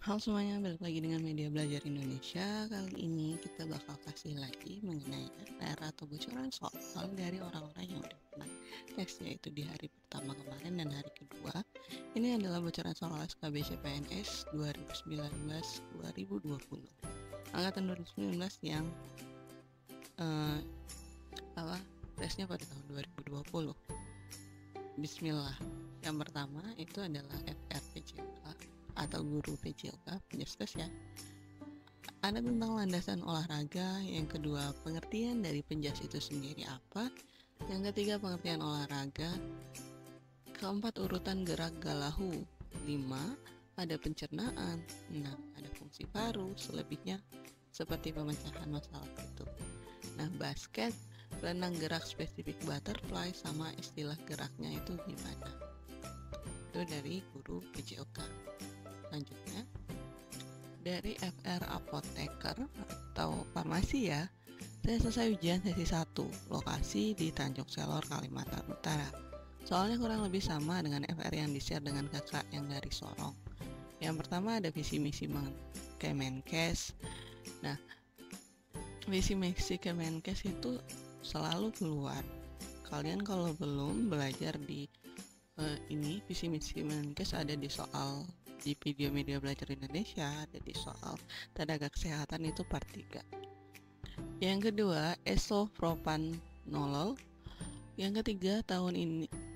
Halo semuanya, balik lagi dengan Media Belajar Indonesia. Kali ini kita bakal kasih lagi mengenai PR atau bocoran soal dari orang-orang yang udah pernah tes, yaitu di hari pertama kemarin dan hari kedua. Ini adalah bocoran soal SKB CPNS 2019-2020 angkatan 2019 yang tesnya pada tahun 2020. Bismillah. Yang pertama itu adalah FRPJK atau guru PJLK, penjelasan ya. Ada tentang landasan olahraga. Yang kedua, pengertian dari penjas itu sendiri apa. Yang ketiga, pengertian olahraga. Keempat, urutan gerak galahu. 5, ada pencernaan. 6, ada fungsi paru. Selebihnya seperti pemecahan masalah itu. Nah, basket, renang gerak spesifik butterfly, sama istilah geraknya itu gimana. Itu dari guru PJOK. Selanjutnya dari FR Apoteker atau farmasi ya. Saya selesai ujian sesi 1, lokasi di Tanjung Selor, Kalimantan Utara. Soalnya kurang lebih sama dengan FR yang di-share dengan kakak yang dari Sorong. Yang pertama ada visi misi Kemenkes. Nah, visi misi Kemenkes itu selalu keluar. Kalian kalau belum belajar di ini visi misi Kemenkes ada di soal di video Media Belajar Indonesia, ada di soal tenaga kesehatan itu part 3. Yang kedua, esopropanolol. Yang ketiga, tahun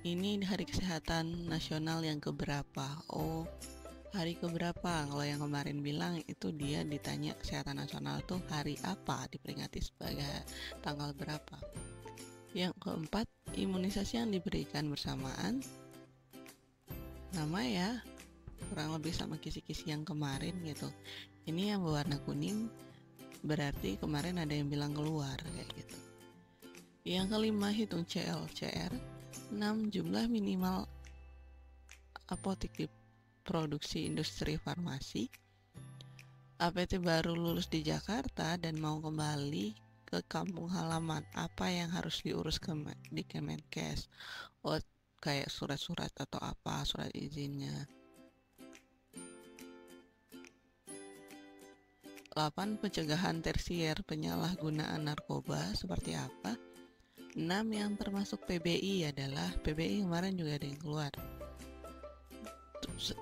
ini hari kesehatan nasional yang keberapa? Oh, hari keberapa? Kalau yang kemarin bilang itu dia ditanya kesehatan nasional itu hari apa, diperingati sebagai tanggal berapa. Yang keempat, imunisasi yang diberikan bersamaan. Nama ya kurang lebih sama kisi-kisi yang kemarin gitu. Ini yang berwarna kuning berarti kemarin ada yang bilang keluar kayak gitu. Yang kelima, hitung CLCR. 6, jumlah minimal apotek produksi industri farmasi. APT baru lulus di Jakarta dan mau kembali ke kampung halaman, apa yang harus diurus di Kemenkes? Oh, kayak surat-surat atau apa, surat izinnya. 8, pencegahan tersier penyalahgunaan narkoba seperti apa. 6, yang termasuk PBI adalah PBI kemarin juga ada yang keluar. 10,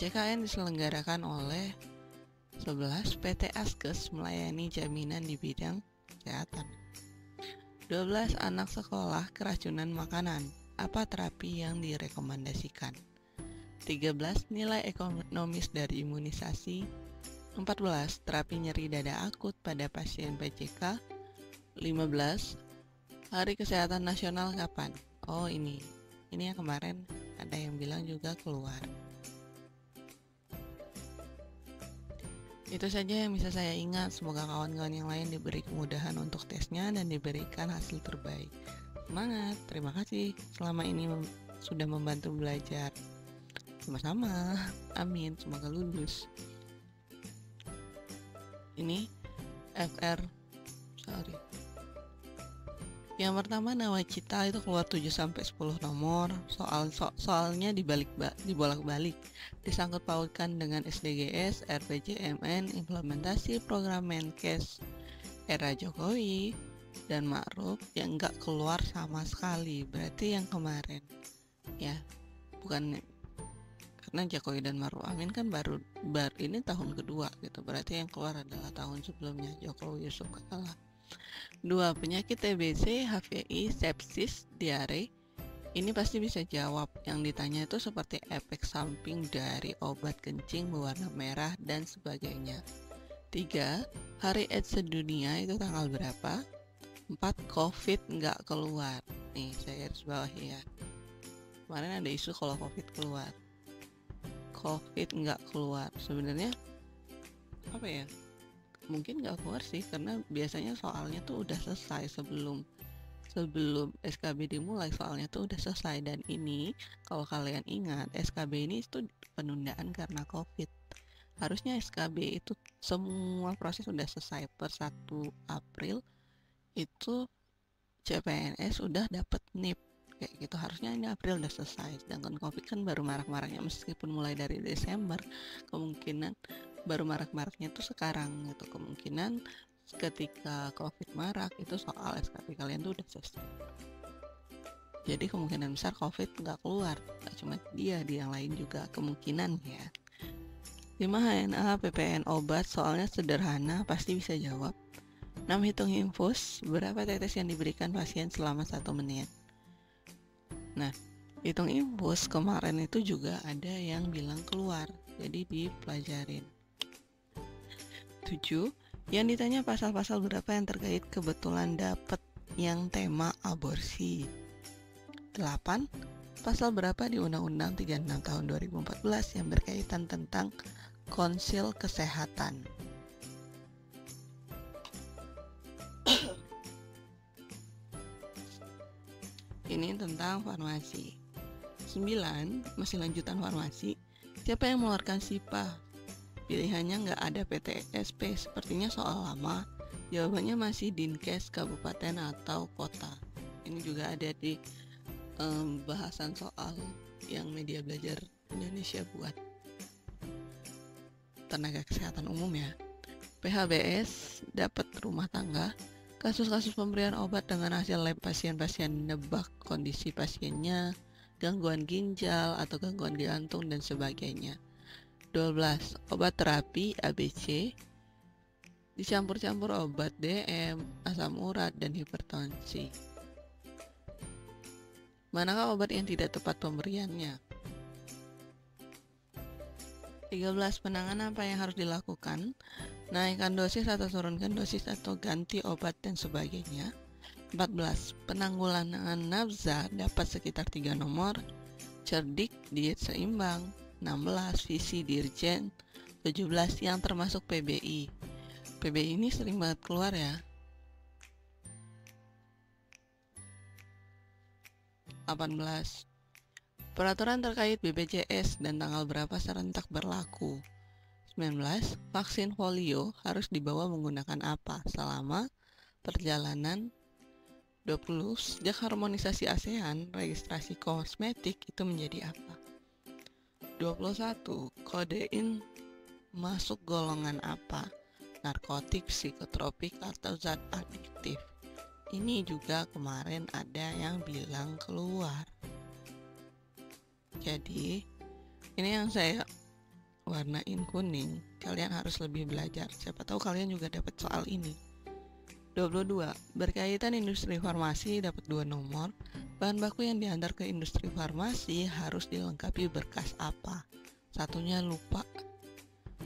JKN diselenggarakan oleh 11, PT Askes melayani jaminan di bidang kesehatan. 12, anak sekolah keracunan makanan, apa terapi yang direkomendasikan. 13, nilai ekonomis dari imunisasi. 14, terapi nyeri dada akut pada pasien PJK. 15, hari kesehatan nasional kapan? Oh, ini yang kemarin ada yang bilang juga keluar. Itu saja yang bisa saya ingat. Semoga kawan-kawan yang lain diberi kemudahan untuk tesnya dan diberikan hasil terbaik. Semangat, terima kasih selama ini sudah membantu belajar. Sama-sama, amin, semoga lulus. Ini FR, yang pertama nawacita itu keluar 7-10 nomor. Soalnya dibolak-balik, disangkut pautkan dengan SDGs, RPJMN, implementasi program Menkes era Jokowi dan Ma'ruf yang nggak keluar sama sekali. Berarti yang kemarin ya, bukan karena Jokowi dan Ma'ruf Amin kan baru ini tahun kedua gitu. Berarti yang keluar adalah tahun sebelumnya Jokowi Yusuf Kala. 2, penyakit TBC, HPI, sepsis, diare. Ini pasti bisa jawab. Yang ditanya itu seperti efek samping dari obat kencing berwarna merah dan sebagainya. 3, hari AIDS sedunia itu tanggal berapa? 4, COVID nggak keluar. Nih saya garis bawahi ya. Kemarin ada isu kalau COVID keluar. COVID nggak keluar. Sebenarnya apa ya? Mungkin nggak keluar sih, karena biasanya soalnya tuh udah selesai sebelum SKB dimulai, soalnya tuh udah selesai. Dan ini kalau kalian ingat, SKB ini itu penundaan karena COVID. Harusnya SKB itu semua proses udah selesai per 1 April itu CPNS udah dapet NIP. kayak gitu. Harusnya ini April udah selesai, sedangkan COVID kan baru marak-maraknya, meskipun mulai dari Desember, kemungkinan baru marak-maraknya tuh sekarang gitu. Kemungkinan ketika COVID marak itu soal SKP kalian tuh udah selesai. Jadi kemungkinan besar COVID nggak keluar, nggak cuma dia, di yang lain juga kemungkinan ya. 5 HNA PPN obat, soalnya sederhana, pasti bisa jawab. 6 hitung infus, berapa tetes yang diberikan pasien selama 1 menit. Nah, hitung infus kemarin itu juga ada yang bilang keluar, jadi dipelajarin. 7, yang ditanya pasal-pasal berapa yang terkait kebetulan dapat yang tema aborsi. 8, pasal berapa di Undang-Undang 36 tahun 2014 yang berkaitan tentang konsil kesehatan. Ini tentang farmasi. 9, masih lanjutan farmasi. Siapa yang mengeluarkan SIPA? Pilihannya nggak ada PTSP, sepertinya soal lama. Jawabannya masih Dinkes, kabupaten atau kota. Ini juga ada di bahasan soal yang media belajar Indonesia buat tenaga kesehatan umum ya. PHBS dapat rumah tangga. Kasus-kasus pemberian obat dengan hasil lab pasien-pasien nebak kondisi pasiennya, gangguan ginjal atau gangguan jantung dan sebagainya. 12. Obat terapi ABC dicampur-campur obat DM, asam urat, dan hipertensi. Manakah obat yang tidak tepat pemberiannya? 13. Penanganan apa yang harus dilakukan? Naikkan dosis atau turunkan dosis atau ganti obat dan sebagainya. 14. Penanggulangan nafza dapat sekitar 3 nomor. Cerdik, diet seimbang. 16. Visi dirjen. 17. Yang termasuk PBI. PBI ini sering banget keluar ya. 18. Peraturan terkait BPJS dan tanggal berapa serentak berlaku. 19. Vaksin polio harus dibawa menggunakan apa selama perjalanan. 20. Sejak harmonisasi ASEAN, registrasi kosmetik itu menjadi apa? 21. Kodein masuk golongan apa? Narkotik, psikotropik, atau zat adiktif? Ini juga kemarin ada yang bilang keluar. Jadi ini yang saya warnain kuning, kalian harus lebih belajar, siapa tahu kalian juga dapat soal ini. 22. Berkaitan industri farmasi dapat 2 nomor. Bahan baku yang diantar ke industri farmasi harus dilengkapi berkas apa? Satunya lupa.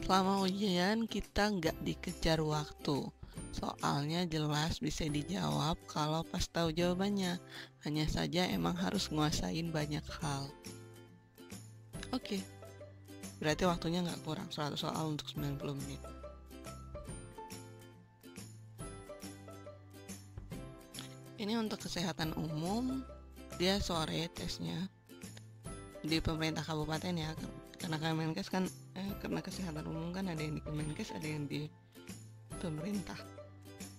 Selama ujian kita nggak dikejar waktu, soalnya jelas bisa dijawab kalau pas tahu jawabannya. Hanya saja emang harus nguasain banyak hal. Oke, berarti waktunya nggak kurang, 100 soal untuk 90 menit. Ini untuk kesehatan umum, dia sore tesnya di pemerintah kabupaten ya, karena Kemenkes kan, karena kesehatan umum kan ada yang di Kemenkes, ada yang di pemerintah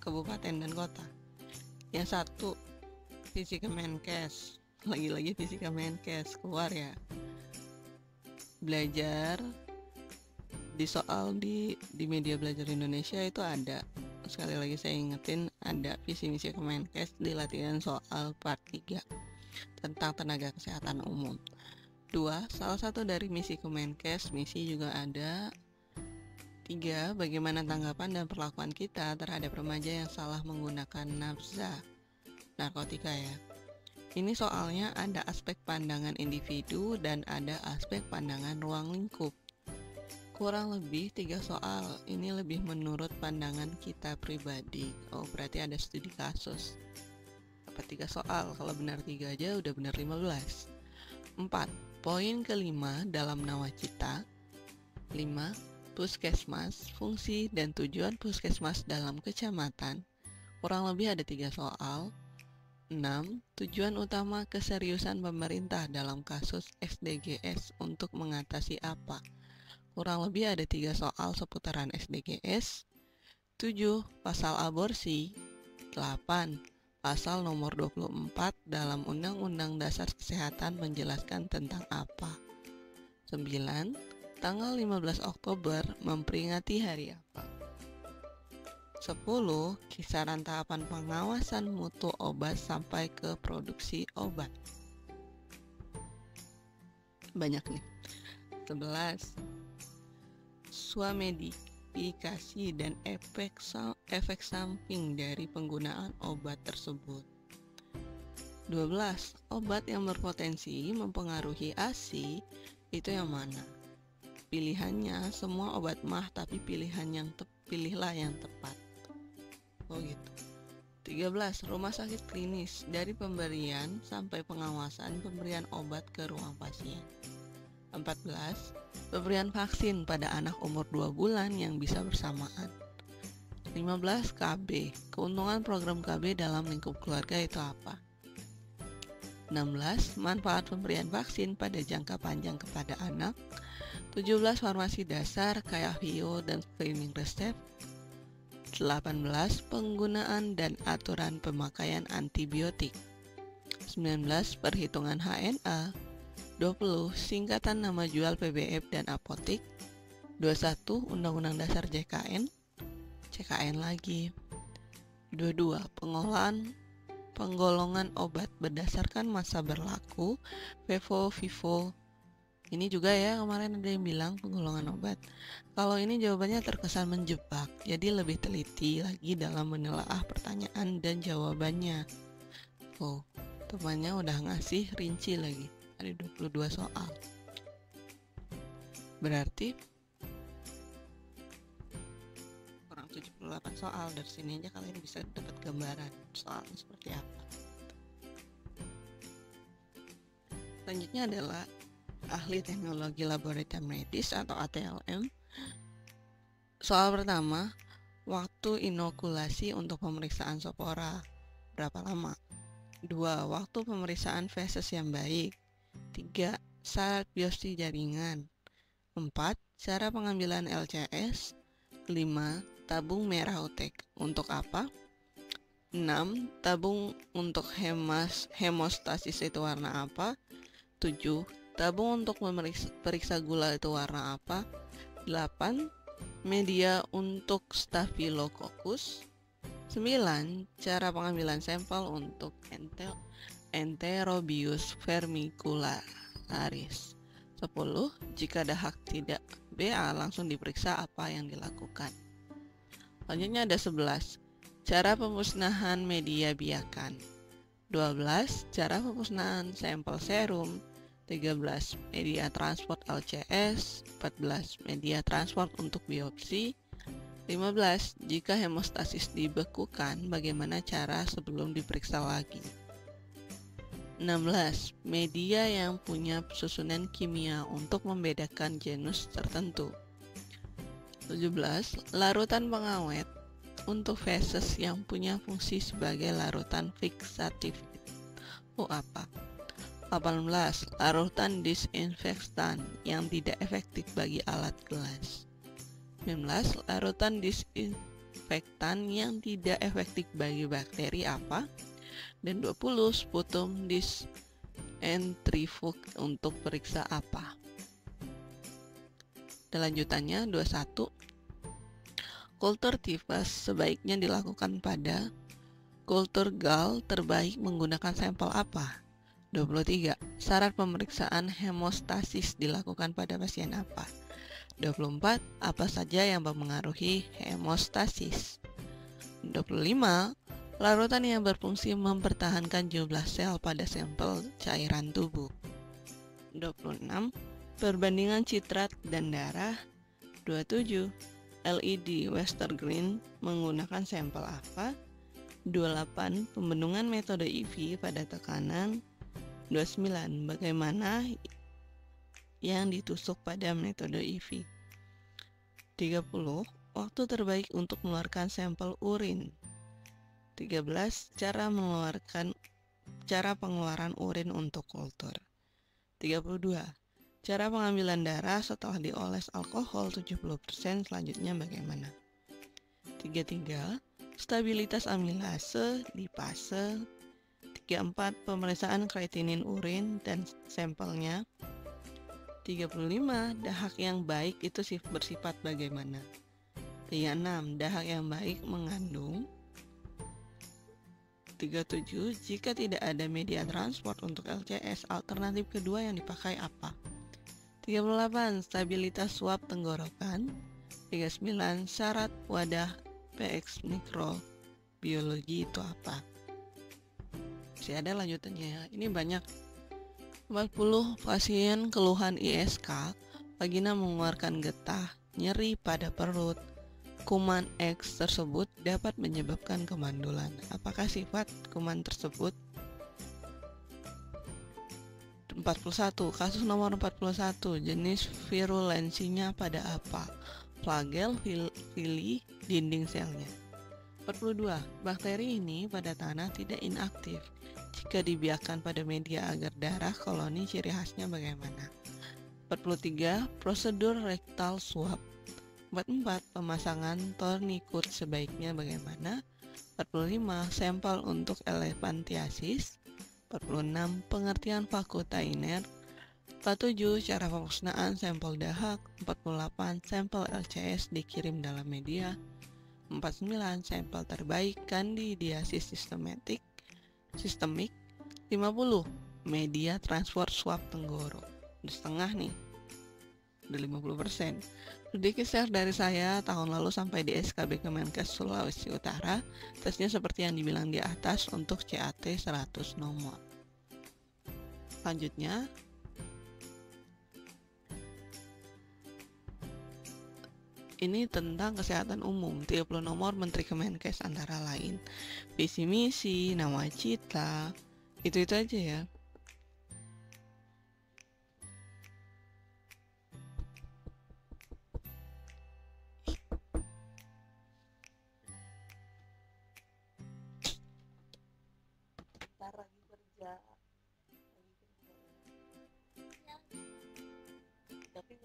kabupaten dan kota. Yang satu visi Kemenkes, lagi-lagi visi Kemenkes keluar ya. Belajar di soal di media belajar Indonesia itu ada, sekali lagi saya ingetin, ada visi misi Kemenkes di latihan soal part 3 tentang tenaga kesehatan umum. 2. Salah satu dari misi Kemenkes, misi juga ada. 3. Bagaimana tanggapan dan perlakuan kita terhadap remaja yang salah menggunakan nafza, narkotika ya. Ini soalnya ada aspek pandangan individu dan ada aspek pandangan ruang lingkup. Kurang lebih 3 soal, ini lebih menurut pandangan kita pribadi. Oh, berarti ada studi kasus. Dapat 3 soal, kalau benar 3 aja udah benar 15. 4. Poin kelima dalam nawacita. 5. Puskesmas, fungsi dan tujuan puskesmas dalam kecamatan. Kurang lebih ada 3 soal. 6. Tujuan utama keseriusan pemerintah dalam kasus SDGs untuk mengatasi apa? Kurang lebih ada 3 soal seputaran SDGs. 7. Pasal aborsi. 8. Pasal nomor 24 dalam Undang-Undang Dasar Kesehatan menjelaskan tentang apa? 9. Tanggal 15 Oktober memperingati hari apa? 10. Kisaran tahapan pengawasan mutu obat sampai ke produksi obat. Banyak nih. 11. Swamedifikasi dan efek samping dari penggunaan obat tersebut. 12. Obat yang berpotensi mempengaruhi ASI itu yang mana? Pilihannya semua obat mah, tapi pilihlah yang tepat. Oh gitu. 13. Rumah sakit klinis dari pemberian sampai pengawasan pemberian obat ke ruang pasien. 14. Pemberian vaksin pada anak umur 2 bulan yang bisa bersamaan. 15. KB. Keuntungan program KB dalam lingkup keluarga itu apa? 16. Manfaat pemberian vaksin pada jangka panjang kepada anak. 17. Farmasi dasar kayak VIO dan screening resep. 18. Penggunaan dan aturan pemakaian antibiotik. 19. Perhitungan HNA. 20. Singkatan nama jual PBF dan apotik. 21. Undang-Undang Dasar CKN lagi. 22. Penggolongan obat berdasarkan masa berlaku, FIFO. Ini juga ya, kemarin ada yang bilang penggolongan obat. Kalau ini jawabannya terkesan menjebak, jadi lebih teliti lagi dalam menelaah pertanyaan dan jawabannya. Oh, temannya udah ngasih rinci lagi. Ada 22 soal. Berarti kurang 78 soal. Dari sini aja kalian bisa dapat gambaran soalnya seperti apa. Selanjutnya adalah ahli teknologi laboratorium medis atau ATLM. Soal pertama, waktu inokulasi untuk pemeriksaan spora berapa lama? 2. Waktu pemeriksaan feses yang baik. 3. Syarat biopsi jaringan. 4. Cara pengambilan LCS. 5. Tabung merah otek untuk apa? 6. Tabung untuk hemostasis itu warna apa? 7. Tabung untuk periksa gula itu warna apa? 8. Media untuk Staphylococcus. 9. Cara pengambilan sampel untuk Enterobius vermicularis. 10. Jika dahak tidak BA langsung diperiksa apa yang dilakukan. Selanjutnya ada 11. Cara pemusnahan media biakan. 12. Cara pemusnahan sampel serum. 13. Media transport LCS. 14. Media transport untuk biopsi. 15. Jika hemostasis dibekukan, bagaimana cara sebelum diperiksa lagi? 16. Media yang punya susunan kimia untuk membedakan genus tertentu. 17. Larutan pengawet untuk feses yang punya fungsi sebagai larutan fiksatif. Apa? 18. Larutan disinfektan yang tidak efektif bagi alat gelas. 19. Larutan disinfektan yang tidak efektif bagi bakteri apa? Dan 20. Sputum disentrifug untuk periksa apa? Dan lanjutannya 21. Kultur tifus sebaiknya dilakukan pada kultur gal terbaik menggunakan sampel apa? 23. Syarat pemeriksaan hemostasis dilakukan pada pasien apa? 24. Apa saja yang mempengaruhi hemostasis? 25. Larutan yang berfungsi mempertahankan jumlah sel pada sampel cairan tubuh. 26. Perbandingan citrat dan darah. 27. LED Westergreen menggunakan sampel apa? 28. Pembendungan metode IV pada tekanan. 29. Bagaimana yang ditusuk pada metode IV. 30. Waktu terbaik untuk mengeluarkan sampel urin. 13. Cara pengeluaran urin untuk kultur. 32. Cara pengambilan darah setelah dioles alkohol 70%, selanjutnya bagaimana? 33. stabilitas amilase, lipase. 34. Pemeriksaan kreatinin urin dan sampelnya. 35. Dahak yang baik itu bersifat bagaimana? 36. Dahak yang baik mengandung. 37. Jika tidak ada media transport untuk LCS, alternatif kedua yang dipakai apa? 38. Stabilitas suap tenggorokan. 39. Syarat wadah PX mikrobiologi itu apa? Masih ada lanjutannya ya. Ini banyak. 40. Pasien keluhan ISK, vagina mengeluarkan getah, nyeri pada perut. Kuman X tersebut dapat menyebabkan kemandulan. Apakah sifat kuman tersebut? 41. Kasus nomor 41. Jenis virulensinya pada apa? Flagel, villi, dinding selnya. 42. Bakteri ini pada tanah tidak inaktif. Jika dibiarkan pada media agar darah koloni, ciri khasnya bagaimana? 43. Prosedur rektal swab. 44. Pemasangan tourniquet sebaiknya bagaimana? 45. Sampel untuk elephantiasis. 46. Pengertian fakultainer. 47. Cara pemusnahan sampel dahak. 48. Sampel LCS dikirim dalam media. 49. Sampel terbaik kandidiasis sistemik. 50. Media transport swab tenggorok. Udah setengah nih, udah 50%. Sedikit share dari saya tahun lalu sampai di SKB Kemenkes Sulawesi Utara. Tesnya seperti yang dibilang di atas untuk CAT 100 nomor. Selanjutnya, ini tentang kesehatan umum. 30 nomor Menteri Kemenkes antara lain visi misi, nawacita, itu aja ya. Tapi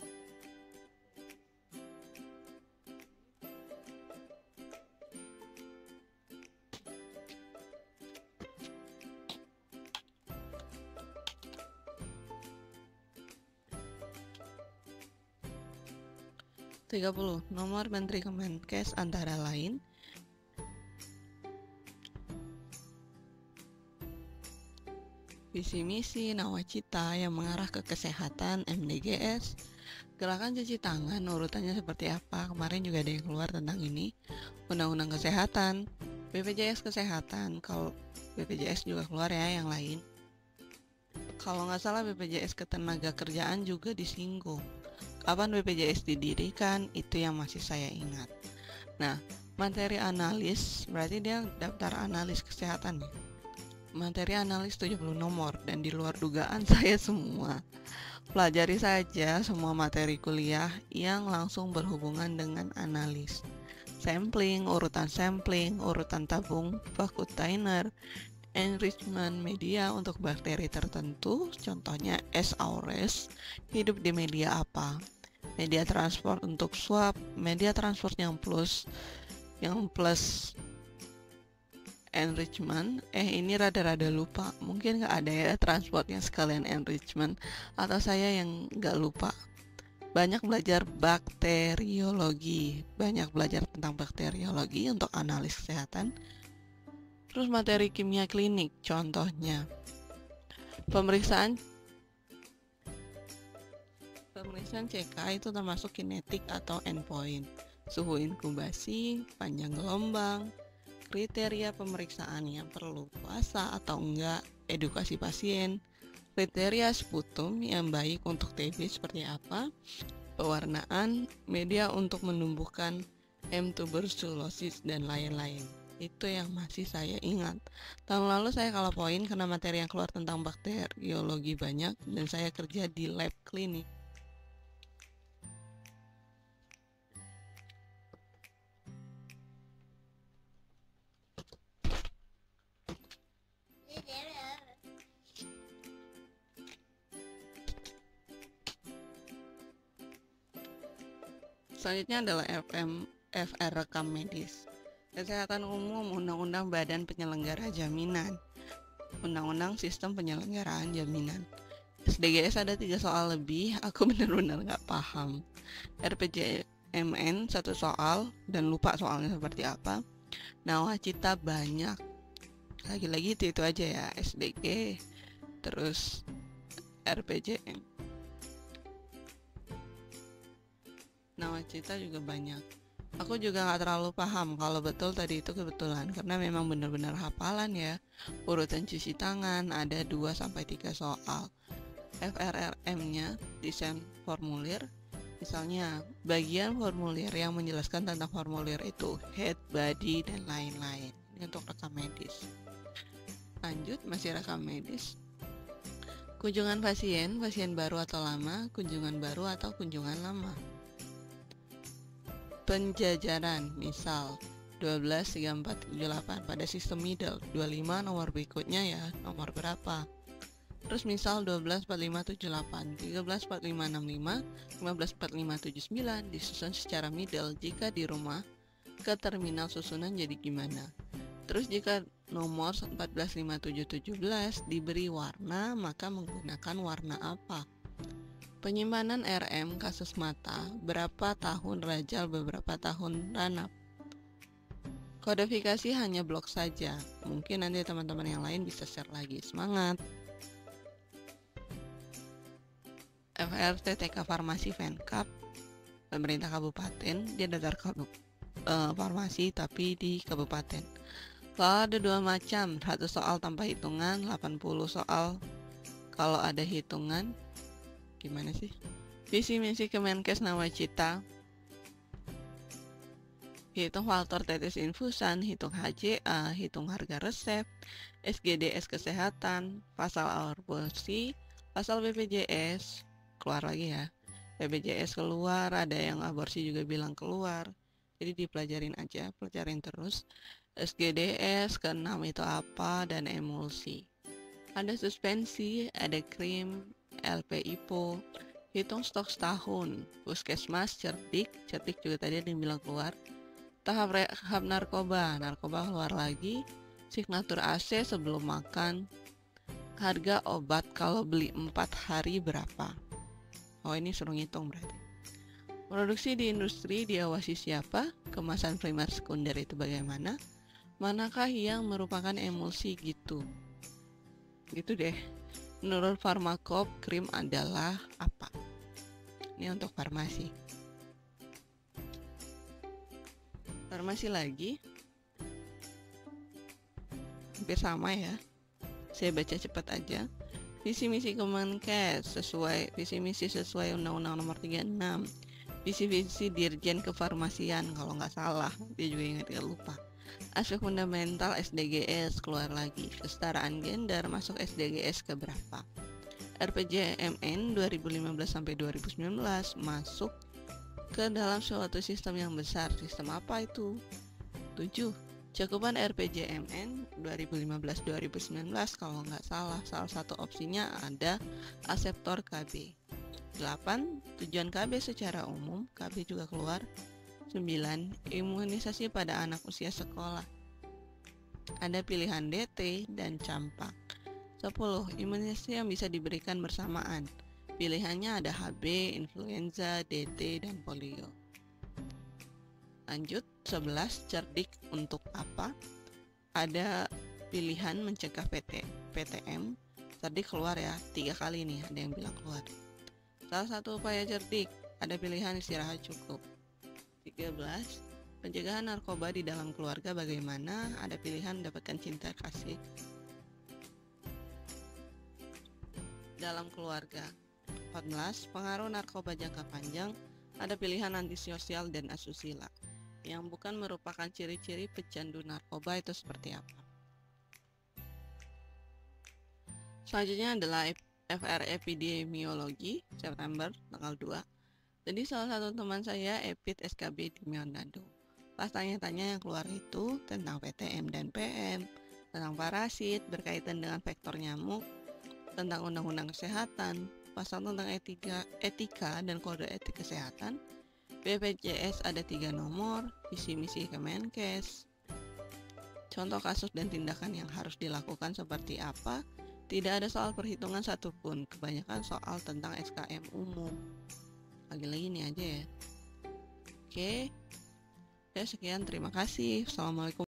30 nomor Menteri Kemenkes antara lain visi misi nawacita yang mengarah ke kesehatan, MDGs, gerakan cuci tangan urutannya seperti apa, kemarin juga ada yang keluar tentang ini, undang-undang kesehatan, BPJS kesehatan, kalau BPJS juga keluar ya yang lain. Kalau nggak salah BPJS ketenaga kerjaan juga disinggung. Kapan BPJS didirikan, itu yang masih saya ingat. Nah, materi analis, berarti dia daftar analis kesehatan ya. Materi analis 70 nomor, dan di luar dugaan saya semua. Pelajari saja semua materi kuliah yang langsung berhubungan dengan analis. Sampling, urutan tabung, fakultainer, enrichment media untuk bakteri tertentu, contohnya S. aureus, hidup di media apa? Media transport untuk swab, media transport yang plus enrichment. Ini rada-rada lupa, mungkin nggak ada ya transport yang sekalian enrichment, atau saya yang nggak lupa. Banyak belajar bakteriologi, tentang bakteriologi untuk analis kesehatan. Terus materi kimia klinik, contohnya pemeriksaan CK itu termasuk kinetik atau endpoint, suhu inkubasi, panjang gelombang, kriteria pemeriksaan yang perlu puasa atau enggak, edukasi pasien, kriteria sputum yang baik untuk TB seperti apa, pewarnaan, media untuk menumbuhkan M. tuberculosis, dan lain-lain. Itu yang masih saya ingat. Tahun lalu saya kalah poin karena materi yang keluar tentang bakteriologi banyak, dan saya kerja di lab klinik. Selanjutnya adalah FR rekam medis. Kesehatan umum, Undang-Undang Badan Penyelenggara Jaminan, Undang-Undang Sistem Penyelenggaraan Jaminan. SDGs ada 3 soal lebih, aku benar-benar nggak paham. RPJMN 1 soal dan lupa soalnya seperti apa. Nawacita banyak, lagi-lagi itu aja ya, SDG, terus RPJM. Nawacita juga banyak. Aku juga nggak terlalu paham kalau betul tadi itu kebetulan, karena memang benar-benar hafalan ya. Urutan cuci tangan ada 2-3 soal. FRRM-nya desain formulir, misalnya bagian formulir yang menjelaskan tentang formulir itu, head, body, dan lain-lain. Ini untuk rekam medis. Lanjut, masih rekam medis. Kunjungan pasien, pasien baru atau lama, kunjungan baru atau kunjungan lama. Penjajaran, misal 12, 34, 78 pada sistem middle, 25 nomor berikutnya ya, nomor berapa. Terus misal 12, 45, 78, 13, 45, 65, 15, 45, 79 disusun secara middle. Jika di rumah ke terminal susunan jadi gimana? Terus jika nomor 14, 57, 17 diberi warna, maka menggunakan warna apa? Penyimpanan RM kasus mata, berapa tahun rajal, beberapa tahun ranap. Kodifikasi hanya blok saja. Mungkin nanti teman-teman yang lain bisa share lagi. Semangat! FRTTK Farmasi Fenkap, pemerintah kabupaten, dia datar farmasi tapi di kabupaten. Kalau ada 2 macam, 1 soal tanpa hitungan, 80 soal kalau ada hitungan. Gimana sih? Visi misi Kemenkes Nawacita, hitung faktor tetes infusan, hitung HCA, hitung harga resep, SGDS kesehatan, pasal aborsi, pasal BPJS, keluar lagi ya, BPJS keluar, ada yang aborsi juga bilang keluar, jadi dipelajarin aja, pelajarin terus. SGDS ke-6 itu apa, dan emulsi. Ada suspensi, ada krim, LPIPO, hitung stok setahun, puskesmas, cerdik juga tadi ada yang bilang keluar. Tahap rehab narkoba keluar lagi, signatur AC sebelum makan, harga obat kalau beli 4 hari berapa. Oh, ini suruh ngitung berarti. Produksi di industri diawasi siapa, kemasan primer sekunder itu bagaimana, manakah yang merupakan emulsi gitu deh. Menurut Farmakop, krim adalah apa? Ini untuk farmasi. Farmasi lagi, hampir sama ya. Saya baca cepat aja. Visi misi Kemenkes sesuai visi misi sesuai Undang-Undang Nomor 36. Visi misi Dirjen Kefarmasian kalau nggak salah. Dia juga ingat gak lupa. Aspek fundamental SDGs keluar lagi. Kesetaraan gender masuk SDGs ke berapa? RPJMN 2015 sampai 2019 masuk ke dalam suatu sistem yang besar. Sistem apa itu? 7. Cakupan RPJMN 2015-2019 kalau nggak salah satu opsinya ada aseptor KB. 8. Tujuan KB secara umum, KB juga keluar. 9. Imunisasi pada anak usia sekolah. Ada pilihan DT dan campak. 10. Imunisasi yang bisa diberikan bersamaan. Pilihannya ada HB, influenza, DT, dan polio. Lanjut, 11. Cerdik untuk apa? Ada pilihan mencegah PTM. Cerdik keluar ya, 3 kali nih ada yang bilang keluar. Salah satu upaya cerdik, ada pilihan istirahat cukup. 13. Pencegahan narkoba di dalam keluarga bagaimana? Ada pilihan mendapatkan cinta kasih dalam keluarga. 14. Pengaruh narkoba jangka panjang. Ada pilihan antisosial dan asusila. Yang bukan merupakan ciri-ciri pecandu narkoba itu seperti apa? Selanjutnya adalah FR Epidemiologi September tanggal 2. Jadi salah satu teman saya Epid SKB di Manado. Pas tanya-tanya yang keluar itu tentang PTM dan PM, tentang parasit berkaitan dengan vektor nyamuk, tentang undang-undang kesehatan, pasal tentang etika dan kode etik kesehatan. BPJS ada 3 nomor, visi misi Kemenkes, Contoh kasus dan tindakan yang harus dilakukan seperti apa? Tidak ada soal perhitungan satupun, kebanyakan soal tentang SKM umum. Lagi-lagi ini aja ya. Oke, ya sekian, terima kasih. Assalamualaikum.